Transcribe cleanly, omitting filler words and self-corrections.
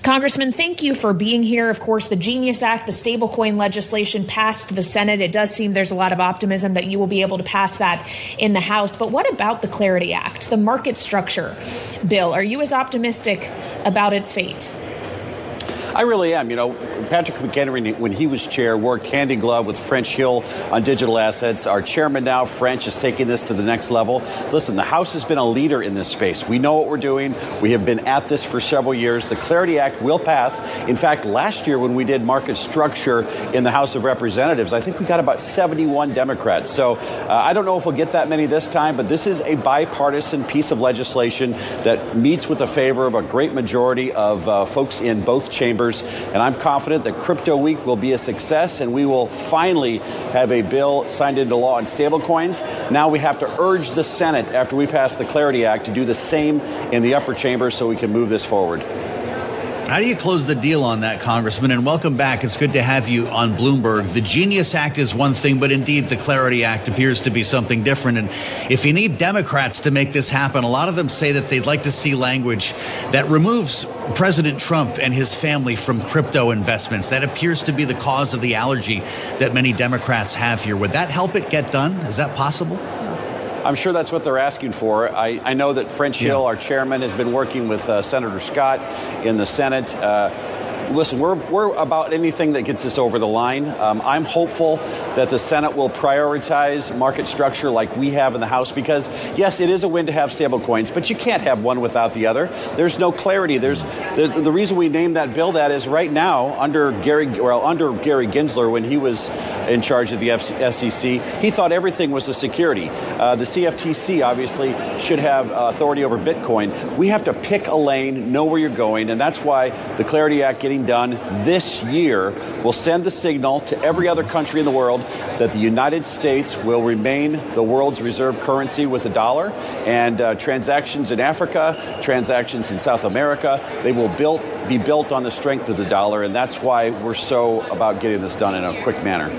Congressman, thank you for being here. Of course, the Genius Act, the stablecoin legislation passed the Senate. It does seem there's a lot of optimism that you will be able to pass that in the House. But what about the Clarity Act, the market structure bill? Are you as optimistic about its fate? I really am. You know, Patrick McHenry, when he was chair, worked hand in glove with French Hill on digital assets. Our chairman now, French, is taking this to the next level. Listen, the House has been a leader in this space. We know what we're doing. We have been at this for several years. The Clarity Act will pass. In fact, last year when we did market structure in the House of Representatives, I think we got about 71 Democrats. So I don't know if we'll get that many this time, but this is a bipartisan piece of legislation that meets with the favor of a great majority of folks in both chambers. And I'm confident that Crypto Week will be a success, and we will finally have a bill signed into law on stablecoins. Now we have to urge the Senate, after we pass the Clarity Act, to do the same in the upper chamber so we can move this forward. How do you close the deal on that, Congressman? And welcome back. It's good to have you on Bloomberg. The Genius Act is one thing, but indeed the Clarity Act appears to be something different. And if you need Democrats to make this happen, a lot of them say that they'd like to see language that removes President Trump and his family from crypto investments. That appears to be the cause of the allergy that many Democrats have here. Would that help it get done? Is that possible? I'm sure that's what they're asking for. I know that French Hill, our chairman, has been working with Senator Scott in the Senate. Listen, we're about anything that gets us over the line. I'm hopeful that the Senate will prioritize market structure like we have in the House because, yes, it is a win to have stablecoins, but you can't have one without the other. There's no clarity. The reason we named that bill that is right now under Gary Gensler when he was in charge of the SEC, he thought everything was a security. The CFTC obviously should have authority over Bitcoin. We have to pick a lane, know where you're going, and that's why the Clarity Act getting done this year will send the signal to every other country in the world that the United States will remain the world's reserve currency with the dollar, and transactions in Africa, transactions in South America, they will be built on the strength of the dollar, and that's why we're so about getting this done in a quick manner.